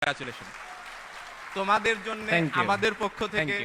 Congratulation তোমাদের জন্য আমাদের পক্ষ থেকে।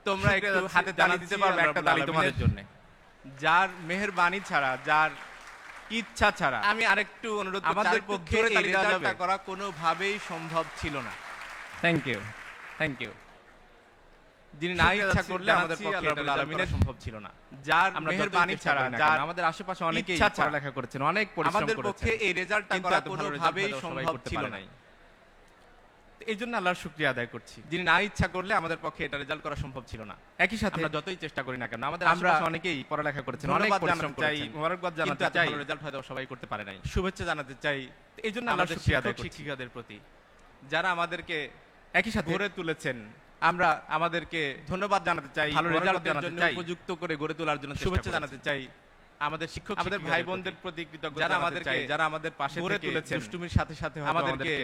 তোমরা একটু হাতে তালি দিতে পারবে? একটা তালি তোমাদের জন্য। যার মেহেরবানি ছাড়া, যার ইচ্ছা ছাড়া, আমি আরেকটু অনুরোধ করছি, আমাদের পক্ষে এই রেজাল্টটা করা কোনোভাবেই সম্ভব ছিল না। Thank you, thank you. যিনি না ইচ্ছা করলে আমাদের পক্ষে এটা রেজাল্ট সম্ভব ছিল না। যার মেহেরবানি ছাড়া, যার আমাদের আশেপাশে অনেকেই ইচ্ছা ছাড়া পড়ালেখা করেছেন, অনেক পরিশ্রম আমাদের করেছেন, পক্ষে এই রেজাল্টটা কিন্তু করা এত ভালো কোনোভাবেই রেজাল্ট সম্ভব করতে ছিল পারে না। নাই। এই জন্য আল্লাহর শুকরিয়া আদায় করছি। যিনি না ইচ্ছা করলে আমাদের পক্ষে এটা রেজাল্ট করা সম্ভব ছিল না। একই সাথে আমরা যতই চেষ্টা করি না কেন, আমাদের আমরা আশেপাশে অনেকেই পড়ালেখা করেছেন, অনেক ধন্যবাদ পরিশ্রম জানাতে চাই, করেছেন, মোবারকবাদ কিন্তু জানাতে এত চাই, ভালো রেজাল্ট হয়তো সবাই করতে পারে নাই। শুভেচ্ছা জানাতে চাই। এই জন্য আমাদের আল্লাহর শুকরিয়া আদায় শিক্ষক করছি। শিক্ষিকাদের প্রতি, যারা আমাদেরকে একই সাথে গড়ে তুলেছেন, আমরা আমাদেরকে ধন্যবাদ জানাতে চাই, ভালো রেজাল্ট রেজাল্টের জানাতে জন্য চাই, উপযুক্ত করে গড়ে তোলার জন্য শুভেচ্ছা শুভেচ্ছা জানাতে চাই। আমাদের শিক্ষক, আমাদের ভাই বোনদের প্রতি কৃতজ্ঞতা যারা জানাতে আমাদেরকে চাই, যারা আমাদের পাশে গড়ে থেকে তুলেছেন, দুষ্টুমির সাথে সাথে আমাদেরকে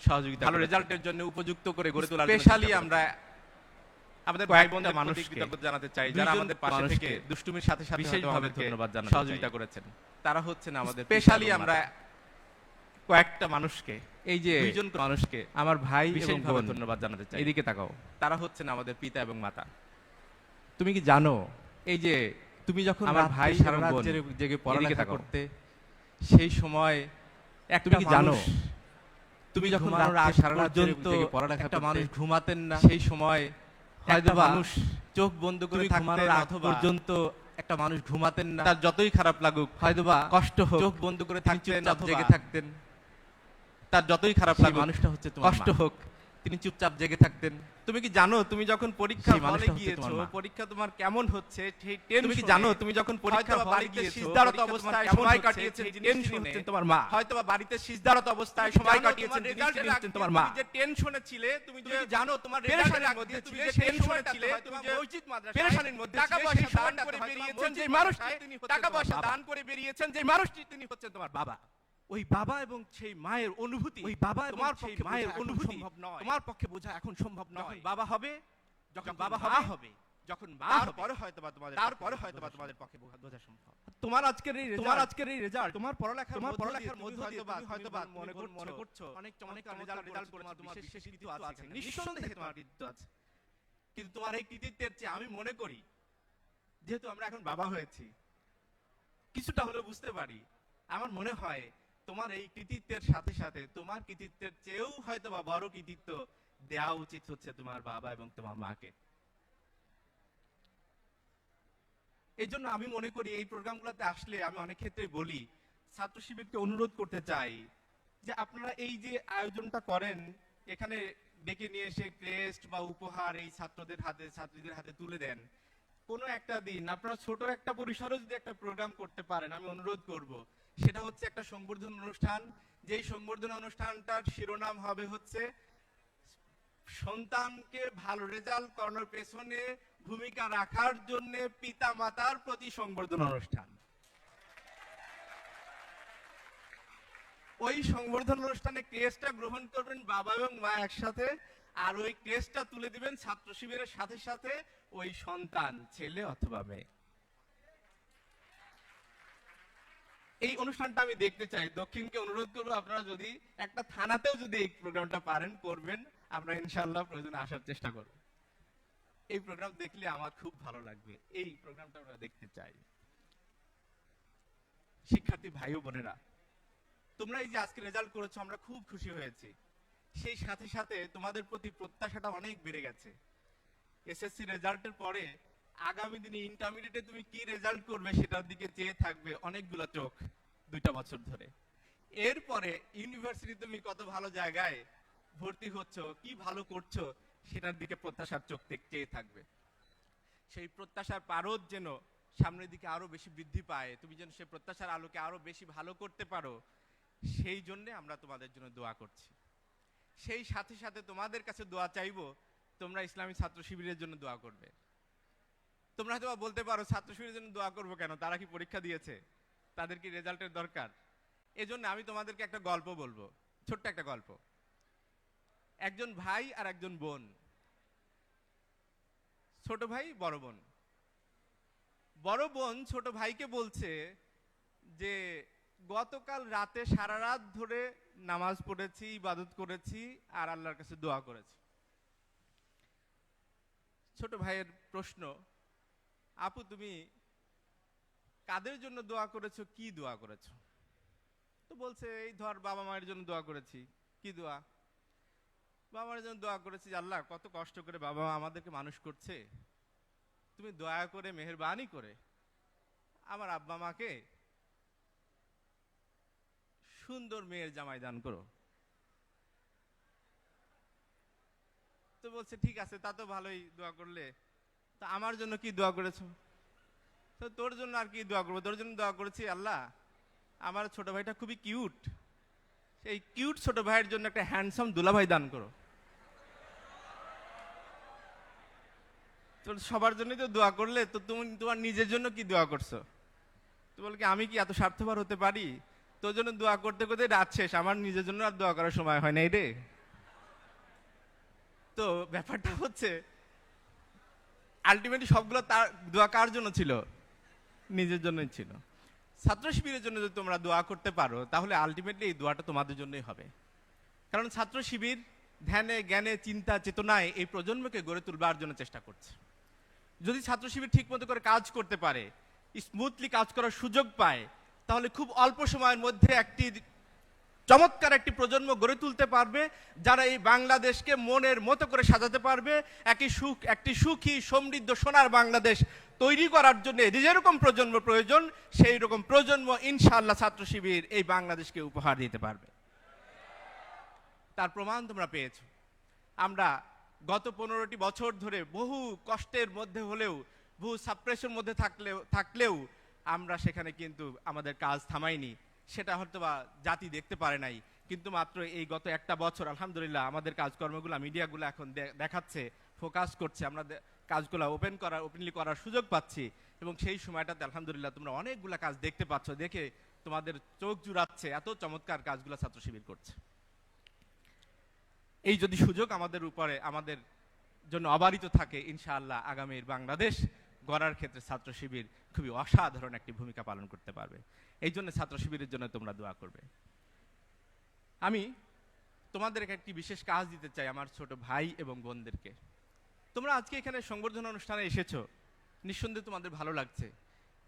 সহযোগিতা ভালো করেছেন। রেজাল্টের জন্য উপযুক্ত করে গড়ে তোলার জন্য স্পেশালি চেষ্টা আমরা করেছেন। আমাদের ভাই কয়েকটা বোনদের মানুষকে, মানুষকে কৃতজ্ঞতা জানাতে চাই, যারা দুইজন আমাদের পাশে মানুষকে থেকে দুষ্টুমির সাথে সাথে বিশেষভাবে আমাদেরকে ধন্যবাদ জানাতে সহযোগিতা চাই। করেছেন। তারা হচ্ছেন আমাদের স্পেশালি পিতা এবং আমরা মাতা। কয়েকটা মানুষকে, এই যে দুইজন মানুষকে আমার ভাই এবং বিশেষভাবে বোন, ধন্যবাদ জানাতে চাই। এদিকে তাকাও। তারা হচ্ছেন আমাদের পিতা এবং মাতা। তুমি কি জানো, এই যে তুমি যখন আমার রাত্রে ভাই সারা এবং রাত বোন, জেগে এদিকে পড়ালেখা তাকাও। করতে, সেই সময় তুমি কি জানো, তুমি যখন ঘুমানোর রাত আগ সারা রাত পর্যন্ত জেগে পড়ালেখা একটা করতে, মানুষ ঘুমাতেন না, সেই সময় হয়তো একটা মানুষ চোখ বন্ধ করে তুমি ঘুমানোর থাকতেন আগ অথবা পর্যন্ত একটা মানুষ ঘুমাতেন না, তার যতই খারাপ লাগুক, হয়তোবা কষ্ট হোক, চোখ বন্ধ করে তিনি থাকতেন চুপচাপ অথবা জেগে থাকতেন। তার যতই খারাপ সেই লাগুক, মানুষটা হচ্ছে তোমার কষ্ট মা। হোক, তিনি চুপচাপ জেগে থাকতেন। তুমি কি জানো, তুমি যখন পরীক্ষা সেই হলে মানুষটা হচ্ছে গিয়েছো, তোমার মা। পরীক্ষা তোমার কেমন হচ্ছে সেই তুমি কি টেনশনে, জানো, তুমি যখন পরীক্ষার হয়তোবা হলে বাড়িতে গিয়েছো, সিজদারত পরীক্ষা অবস্থায় তোমার সময় কেমন কাটিয়েছেন, হচ্ছে, যিনি সেই টেনশনে হচ্ছেন তোমার মা। হয়তোবা বাড়িতে সিজদারত অবস্থায় সময় জানো, কাটিয়েছেন, তোমার যিনি রেজাল্টের হচ্ছেন আগে তোমার মা। তুমি যে টেনশনে ছিলে, তুমি তুমি যে কি জানো, তোমার পেরেশানির রেজাল্টের মধ্যে মধ্যে তুমি তুমি যে যে টেনশনে টেনশনে ছিলে, ছিলে, তুমি তুমি যে মসজিদ মাদ্রাসায় পেরেশানির মধ্যে টাকা ছিলে, পয়সা সেই দান সময়টাতে করে হয়তো বেরিয়েছেন যে মসজিদ মানুষটি, মাদ্রাসায় তিনি হচ্ছেন টাকা তোমার পয়সা বাবা। দান করে বেরিয়েছেন যে মানুষটি, তিনি হচ্ছেন তোমার বাবা। ওই বাবা এবং সেই মায়ের অনুভূতি, ওই বাবা এবং তোমার সেই পক্ষে মায়ের বোঝা এখন অনুভূতি সম্ভব নয়। তোমার পক্ষে বোঝা এখন সম্ভব যখন নয়। বাবা হবে, যখন বাবা মা হবে, যখন মা হবে, তারপরে হয়তোবা তোমাদের তারপরে পক্ষে হয়তোবা বোঝা তোমাদের সম্ভব। পক্ষে বোঝা সম্ভব। তোমার আজকের এই তোমার রেজাল্ট, আজকের এই রেজাল্ট, তোমার পড়ালেখার মধ্য দিয়ে হয়তোবা তুমি হয়তোবা মনে করছো অনেক চমৎকার রেজাল্ট করেছো, তোমার বিশেষ কৃতিত্ব আছে, নিঃসন্দেহে তোমার কৃতিত্ব আছে। কিন্তু তোমার এই কৃতিত্বের চেয়ে আমি মনে করি, যেহেতু আমরা এখন বাবা হয়েছি, কিছুটা হলেও বুঝতে পারি, আমার মনে হয় তোমার এই কৃতিত্বের সাথে সাথে তোমার কৃতিত্বের চেয়েও হয়তোবা বড় কৃতিত্ব দেওয়া উচিত হচ্ছে তোমার বাবা এবং তোমার মাকে। এই জন্য আমি মনে করি এই প্রোগ্রামগুলোতে আসলে আমি অনেক ক্ষেত্রে বলি, ছাত্র শিবিরকে অনুরোধ করতে চাই যে আপনারা এই যে আয়োজনটা করেন, এখানে ডেকে নিয়ে এসে ক্রেস্ট বা উপহার এই ছাত্রদের হাতে, ছাত্রীদের হাতে তুলে দেন। কোনো একটা দিন আপনারা ছোট একটা পরিসরে যদি একটা প্রোগ্রাম করতে পারেন, আমি অনুরোধ করব, সেটা হচ্ছে একটা সংবর্ধনা অনুষ্ঠান। যেই সংবর্ধনা অনুষ্ঠানটার শিরোনাম হবে হচ্ছে সন্তানকে ভালো রেজাল্ট করানোর পেছনে ভূমিকা রাখার জন্য পিতা মাতার প্রতি সংবর্ধনা অনুষ্ঠান। ওই সংবর্ধনা অনুষ্ঠানে ক্রেস্টটা গ্রহণ করবেন বাবা এবং মা একসাথে, আর ওই ক্রেস্টটা তুলে দিবেন ছাত্র শিবিরের সাথে সাথে ওই সন্তান, ছেলে অথবা মেয়ে। এই অনুষ্ঠানটা আমি দেখতে চাই। দক্ষিণকে অনুরোধ করবো, আপনারা যদি একটা থানাতেও যদি এই প্রোগ্রামটা পারেন করবেন, আমরা ইনশাআল্লাহ প্রয়োজনে আসার চেষ্টা করব। এই প্রোগ্রাম দেখলে আমার খুব ভালো লাগবে, এই প্রোগ্রামটা আমরা দেখতে চাই। শিক্ষার্থী ভাই ও বোনেরা, তোমরা এই যে আজকে রেজাল্ট করেছো, আমরা খুব খুশি হয়েছি। সেই সাথে সাথে তোমাদের প্রতি প্রত্যাশাটা অনেক বেড়ে গেছে। এসএসসি রেজাল্টের পরে আগামী দিনে ইন্টারমিডিয়েটে তুমি কি রেজাল্ট করবে সেটার দিকে চেয়ে থাকবে অনেকগুলো চোখ 2টা বছর ধরে। এরপরে ইউনিভার্সিটি তুমি কত ভালো জায়গায় ভর্তি হচ্ছ, কি ভালো করছো, সেটার দিকে প্রত্যাশার চোখ চেয়ে থাকবে। সেই প্রত্যাশার পারদ যেন সামনের দিকে আরো বেশি বৃদ্ধি পায়, তুমি যেন সেই প্রত্যাশার আলোকে আরো বেশি ভালো করতে পারো, সেই জন্য আমরা তোমাদের জন্য দোয়া করছি। সেই সাথে সাথে তোমাদের কাছে দোয়া চাইবো, তোমরা ইসলামী ছাত্র শিবিরের জন্য দোয়া করবে। তোমরা হয়তো বলতে পারো, ছাত্র শিবিরের জন্য দোয়া করবো কেন, তারা কি পরীক্ষা দিয়েছে, তাদের কি রেজাল্টের দরকার? এজন্য আমি তোমাদেরকে একটা গল্প বলবো, ছোট্ট একটা গল্প। একজন ভাই আর একজন বোন, ছোট ভাই বড় বোন। বড় বোন ছোট ভাইকে বলছে যে গতকাল রাতে সারা রাত ধরে নামাজ পড়েছি, ইবাদত করেছি, আর আল্লাহর কাছে দোয়া করেছি। ছোট ভাইয়ের প্রশ্ন, আপু তুমি কাদের জন্য দোয়া করেছো, কি দোয়া করেছো? তো বলছে এই ধর বাবা মায়ের জন্য দোয়া করেছি। কি দোয়া? বাবা মায়ের জন্য দোয়া করেছি যে আল্লাহ কত কষ্ট করে বাবা মা আমাদেরকে মানুষ করছে, তুমি দয়া করে মেহেরবানি করে আমার আব্বা মাকে সুন্দর মেয়ের জামাই দান করো। তো বলছে ঠিক আছে, তা তো ভালোই দোয়া করলে, তা আমার জন্য কি দোয়া করেছো? তো তোর জন্য আর কি দোয়া করবো, তোর জন্য দোয়া করেছি আল্লাহ আমার ছোট ভাইটা খুবই কিউট, সেই কিউট ছোট ভাইয়ের জন্য একটা হ্যান্ডসাম দুলাভাই দান করো। তোর সবার জন্যই তো দোয়া করলে, তো তুমি তোমার নিজের জন্য কি দোয়া করছো? তো বল কি আমি কি এত স্বার্থপর হতে পারি? তোর জন্য দোয়া করতে করতে রাত শেষ, আমার নিজের জন্য আর দোয়া করার সময় হয় নাই রে। তো ব্যাপারটা হচ্ছে আলটিমেটলি সবগুলো তার দোয়া কার জন্য ছিল? নিজের জন্যই ছিল। ছাত্র শিবিরের জন্য যদি তোমরা দোয়া করতে পারো তাহলে আলটিমেটলি এই দোয়াটা তোমাদের জন্যই হবে। কারণ ছাত্র শিবির ধ্যানে জ্ঞানে চিন্তা চেতনায় এই প্রজন্মকে গড়ে তুলবার জন্য চেষ্টা করছে। যদি ছাত্র শিবির ঠিক মতো করে কাজ করতে পারে, স্মুথলি কাজ করার সুযোগ পায়, তাহলে খুব অল্প সময়ের মধ্যে একটি চমৎকার একটি প্রজন্ম গড়ে তুলতে পারবে, যারা এই বাংলাদেশকে মনের মতো করে সাজাতে পারবে, একটি সুখী সমৃদ্ধ সোনার বাংলাদেশ তৈরি করার জন্য যেরকম প্রজন্ম প্রয়োজন, সেই রকম প্রজন্ম ইনশাআল্লাহ ছাত্র শিবির এই বাংলাদেশকে উপহার দিতে পারবে। তার প্রমাণ তোমরা পেয়েছো। আমরা গত 15টি বছর ধরে বহু কষ্টের মধ্যে হলেও, বহু সাপ্রেশন মধ্যে থাকলেও আমরা সেখানে কিন্তু আমাদের কাজ থামাইনি। সেটা হয়তো বা জাতি দেখতে পারে নাই, কিন্তু মাত্র এই গত একটা বছর আলহামদুলিল্লাহ আমাদের কাজকর্মগুলো মিডিয়াগুলো এখন দেখাচ্ছে, ফোকাস করছে, আমরা কাজগুলো ওপেনলি করার সুযোগ পাচ্ছি। এবং সেই সময়টাতে আলহামদুলিল্লাহ তোমরা অনেকগুলো কাজ দেখতে পাচ্ছ, দেখে তোমাদের চোখ জুড়াচ্ছে, এত চমৎকার কাজগুলো ছাত্র শিবির করছে। এই যদি সুযোগ আমাদের উপরে আমাদের জন্য অবারিত থাকে, ইনশাআল্লাহ আগামীর বাংলাদেশ গড়ার ক্ষেত্রে ছাত্র শিবির খুবই অসাধারণ একটি ভূমিকা পালন করতে পারবে। এই জন্য ছাত্র শিবিরের জন্য তোমরা দোয়া করবে। আমি তোমাদেরকে একটি বিশেষ কাজ দিতে চাই, আমার ছোট ভাই এবং বোনদেরকে। তোমরা আজকে এখানে সংবর্ধনা অনুষ্ঠানে এসেছো, নিঃসন্দেহে তোমাদের ভালো লাগছে,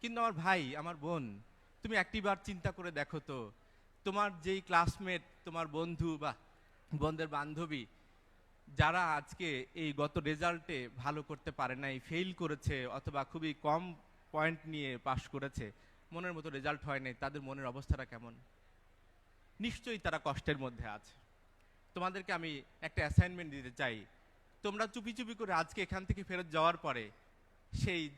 কিন্তু আমার ভাই আমার বোন, তুমি একটিবার চিন্তা করে দেখো তো, তোমার যেই ক্লাসমেট, তোমার বন্ধু বা বন্ধুদের বান্ধবী যারা আজকে এই গত রেজাল্টে ভালো করতে পারে নাই, ফেল করেছে, অথবা খুবই কম পয়েন্ট নিয়ে পাশ করেছে, মনের মতো রেজাল্ট হয় নাই, তাদের মনের অবস্থাটা কেমন? নিশ্চয়ই তারা কষ্টের মধ্যে আছে। তোমাদেরকে আমি একটা অ্যাসাইনমেন্ট দিতে চাই, তোমরা চুপি চুপি করে আজকে এখান থেকে ফেরত যাওয়ার পরে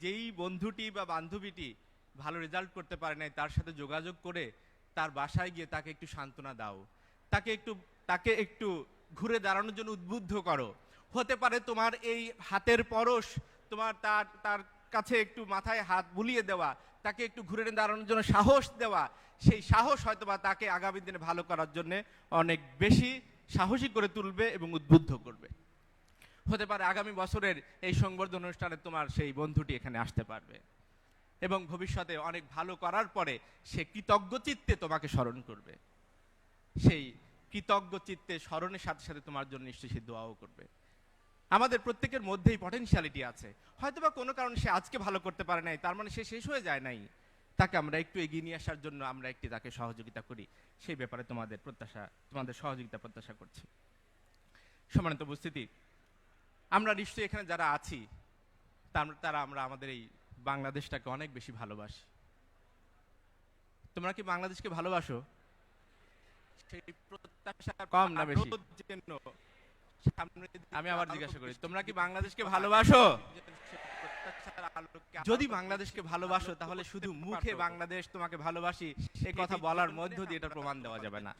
যেই বন্ধুটি বা বান্ধবীটি ভালো রেজাল্ট করতে পারে নাই, তার সাথে যোগাযোগ করে তার বাসায় গিয়ে তাকে একটু সান্ত্বনা দাও, তাকে একটু ঘুরে দাঁড়ানোর জন্য উদ্বুদ্ধ করো। হতে পারে তোমার এই হাতের পরশ, তার কাছে একটু মাথায় হাত বুলিয়ে দেওয়া, তাকে একটু ঘুরে দাঁড়ানোর জন্য সাহস দেওয়া, সেই সাহস হয়তোবা তাকে আগামী দিনে ভালো করার জন্য অনেক বেশি সাহসী করে তুলবে এবং উদ্বুদ্ধ করবে। হতে পারে আগামী বছরের এই সংবর্ধনা অনুষ্ঠানে তোমার সেই বন্ধুটি এখানে আসতে পারবে এবং ভবিষ্যতে অনেক ভালো করার পরে সে কৃতজ্ঞ চিত্তে তোমাকে স্মরণ করবে। সেই কৃতজ্ঞ চিত্তে স্মরণের সাথে সাথে তোমার জন্য নিশ্চয়ই সে দোয়াও করবে। আমাদের প্রত্যেকের মধ্যেই পটেনশিয়ালিটি আছে, হয়তোবা কোনো কারণে সে আজকে ভালো করতে পারে নাই, তার মানে সে শেষ হয়ে যায় নাই। তাকে আমরা একটু এগিয়ে নিয়ে আসার জন্য আমরা তাকে সহযোগিতা করি, সেই ব্যাপারে তোমাদের সহযোগিতা প্রত্যাশা করছি। সম্মানিত উপস্থিতি, আমরা নিশ্চয়ই এখানে যারা আছি আমরা আমাদের এই বাংলাদেশটাকে অনেক বেশি ভালোবাসি। তোমরা কি বাংলাদেশকে ভালোবাসো? সেই প্রত্যাশা কম না বেশি? আমি আবার জিজ্ঞাসা করি, তোমরা কি বাংলাদেশকে ভালোবাসো? যদি বাংলাদেশকে ভালোবাসো তাহলে শুধু মুখে বাংলাদেশ তোমাকে ভালোবাসি এই কথা বলার মধ্য দিয়ে এটা প্রমাণ দেওয়া যাবে না।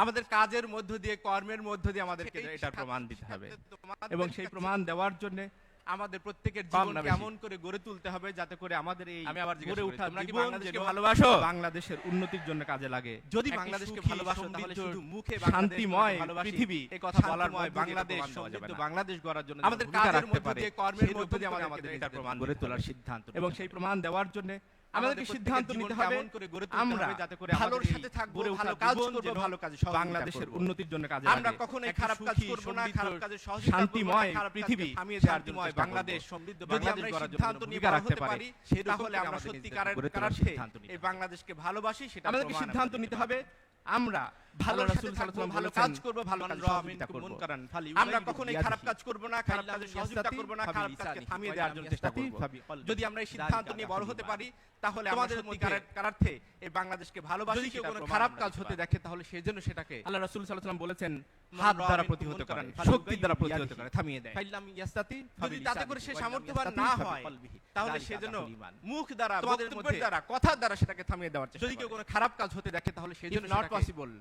আমাদের কাজের মধ্য দিয়ে, কর্মের মধ্য দিয়ে আমাদেরকে এটার প্রমাণ দিতে হবে এবং সেই প্রমাণ দেওয়ার জন্য আমাদের প্রত্যেকের জীবন কেমন করে গড়ে তুলতে হবে যাতে করে আমাদের এই গড়ে ওঠা তোমরা কি বাংলাদেশকে ভালোবাসো? বাংলাদেশের উন্নতির জন্য কাজে লাগে। যদি বাংলাদেশকে ভালোবাসো তাহলে শুধু মুখে শান্তিময় পৃথিবী এই কথা বলার ময় বাংলাদেশ, সমৃদ্ধ বাংলাদেশ গড়ার জন্য আমাদের কাজের মধ্যে দিয়ে, কর্মের মধ্যে দিয়ে আমাদের এটার প্রমাণ গড়ে তোলার সিদ্ধান্ত এবং সেই প্রমাণ দেওয়ার জন্য আমাদেরকে সিদ্ধান্ত নিতে হবে আমরা ভালোর সাথে থাকবো, ভালো কাজ করব, ভালো কাজে সহযোগিতা বাংলাদেশের করব। উন্নতির জন্য কাজে আমরা লাগে। কখনোই একটা খারাপ কাজ সুখী, করব না, সমৃদ্ধ, খারাপ কাজে সহযোগিতা করব না, শান্তিময় খারাপ পৃথিবী কাজকে থামিয়ে দেওয়ার জন্য শান্তিময় চেষ্টা করব। বাংলাদেশ সমৃদ্ধ যদি বাংলাদেশ আমরা এই গড়ার জন্য সিদ্ধান্ত নিয়ে ভূমিকা বড় রাখতে হতে পারি, পারি, সেই তাহলে আমরা আমাদের সত্যিকারের গড়ে তোলার অর্থে সিদ্ধান্ত নিতে এই হবে। বাংলাদেশকে ভালোবাসি, সেটা আমাদেরকে প্রমাণ সিদ্ধান্ত আমরা নিতে দিতে হবে আমরা ভালোর আল্লাহ সাথে রাসূল থাকবো, সাল্লাল্লাহু ভালো আলাইহি কাজ ওয়াসাল্লাম করব, ভালো কাজে সহযোগিতা করব। আমরা কখনোই খারাপ কাজ করব না, খারাপ কাজে সহযোগিতা করব না, খারাপ কাজকে থামিয়ে দেওয়ার জন্য চেষ্টা করব। যদি আমরা এই সিদ্ধান্ত নিয়ে বড় হতে পারি, তাহলে আমাদের সত্যিকারের অর্থে এই বাংলাদেশকে ভালোবাসি। যদি কেউ সেটা কোনো প্রমাণ খারাপ আমরা কাজ দিতে হতে পারি। দেখে তাহলে সেজন্য সেটাকে আল্লাহ রাসূল সাল্লাল্লাহু আলাইহি ওয়াসাল্লাম বলেছেন মান হাত দ্বারা রামিনকুম প্রতিহত করে, মুনকারান শক্তির দ্বারা প্রতিহত ফালিউগাইয়িরু করে, থামিয়ে দেয়। ফাইল্লাম ইয়াস্তাতি, যদি যদি তাতে করে সে সামর্থ্যবান না হয়, তাহলে সেজন্য মুখ দ্বারা, তোমাদের বক্তব্যের মধ্যে দ্বারা, কথার দ্বারা সেটাকে থামিয়ে দেওয়ার চেষ্টা যদি করে। কেউ কোনো খারাপ কাজ হতে দেখে তাহলে সেজন্য নট সেটাকে পসিবল,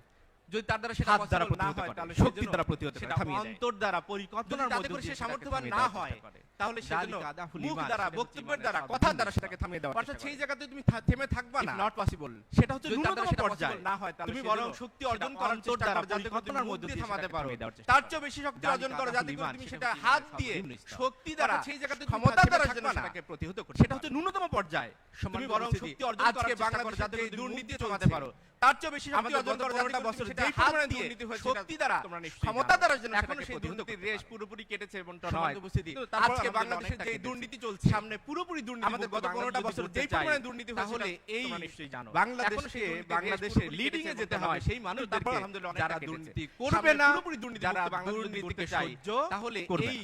যদি তার দ্বারা সেটা হাত দ্বারা possible না প্রতিহত হয়, করে, তাহলে শক্তির সেজন্য দ্বারা প্রতিহত করে, সেটা থামিয়ে দেয়। অন্তর দ্বারা, পরিকল্পনার যদি তাতে মধ্যে করে দিয়ে সে সেটাকে সামর্থ্যবান থামিয়ে না দেওয়ার হয়, চেষ্টা করে। তাহলে সেজন্য যালিকা আদাহুল মুখ ঈমান, দ্বারা, সেটা হচ্ছে বক্তব্যের ঈমানের দ্বারা, সর্বনিম্ন কথার দ্বারা স্তর। সেটাকে থামিয়ে দেওয়ার অর্থাৎ চেষ্টা সেই করে। জায়গাতে তুমি থেমে থাকবা না, নট পসিবল, সেটা হচ্ছে যদি তার দ্বারা ন্যূনতম সেটা পর্যায়ে। possible না হয়, তাহলে তুমি সেজন্য বরং শক্তি সেটা অর্জন করার অন্তর চেষ্টা দ্বারা, করো, যাতে করে তুমি পরিকল্পনার মুখ মধ্যে দিয়ে দিয়ে থামাতে সেটাকে পারো। থামিয়ে দেওয়ার চেষ্টা তার করো। চেয়ে বেশি শক্তি যালিকা অর্জন করো, যাতে আদাহুল করে ঈমান, তুমি সেটা সেটা হচ্ছে হাত ঈমানের দিয়ে, সর্বনিম্ন স্তর। শক্তি দ্বারা, অর্থাৎ সেই জায়গাতে তুমি ক্ষমতা থেমে দ্বারা থাকবা না, সেটাকে প্রতিহত করতে সেটা পারো। হচ্ছে ন্যূনতম পর্যায়ে। তুমি বরং উপস্থিতি, শক্তি অর্জন আজকে করার চেষ্টা করো, বাংলাদেশে যাতে যে করে দুর্নীতি দুর্নীতি থামাতে চলছে, পারো। তার চেয়ে বেশি শক্তি আমাদের অর্জন গত করো, 15টা যাতে করে বছরে তুমি যেই সেটা হাত পরিমাণে দিয়ে, দুর্নীতি হয়েছে, শক্তি দ্বারা, তোমরা নিশ্চয়ই ক্ষমতা জানো। দ্বারা যেন এখনো সেটাকে সেই প্রতিহত দুর্নীতির করতে রেশ পারো। পুরোপুরি কেটেছে এবং সম্মানিত উপস্থিতি, কিন্তু তারপর আজকে আলহামদুলিল্লাহ বাংলাদেশের অনেকটা যে কেটেছে। দুর্নীতি চলছে, সামনে পুরোপুরি দুর্নীতি আমাদের মুক্ত গত বাংলাদেশ 15টা যদি বছর বলতে যেই চাই, পরিমাণে দুর্নীতি হয়েছে, তাহলে এই তোমরা নিশ্চয়ই জানো। বাংলাদেশকে বাংলাদেশের লিডিং এ যেতে হয় সেই মানুষদেরকে যারা দুর্নীতি করবে না, যারা দুর্নীতিকে চাই, তাহলে এই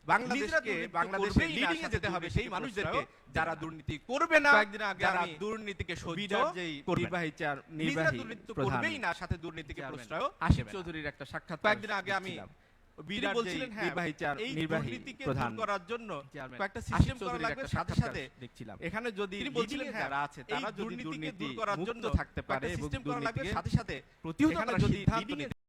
বাংলাদেশকে বাংলাদেশের লিডিং এ যেতে হবে সেই মানুষদেরকে যারা দুর্নীতি করবে না, কয়েকদিন আগে যারা আমি দুর্নীতিকে সহ্য বিডার যেই করবে না। নির্বাহী চেয়ার, নিজেরা নির্বাহী দুর্নীতি তো প্রধান করবেই না, সাথে দুর্নীতিকে চেয়ারম্যান প্রশ্রয় আশিফ আসবে চৌধুরীর একটা সাক্ষাৎ কয়েকদিন আগে আমি তিনি বিডার বলছিলেন, যেই হ্যাঁ, নির্বাহী চেয়ার, এই নির্বাহী দুর্নীতিকে প্রধান দূর করার জন্য চেয়ারম্যান কয়েকটা আশিফ সিস্টেম করা চৌধুরীর লাগবে। একটা সাথে সাক্ষাৎকার সাথে দেখছিলাম। এখানে যদি তিনি লিডিং বলছিলেন, এ হ্যাঁ, যারা আছে, এই তারা যদি দুর্নীতিকে দুর্নীতি দূর করার মুক্ত জন্য থাকতে পারে একটা এবং সিস্টেম করা লাগবে, দুর্নীতিকে সাথে সাথে প্রতিহত এখানে করার যদি সিদ্ধান্ত leading এ নিতে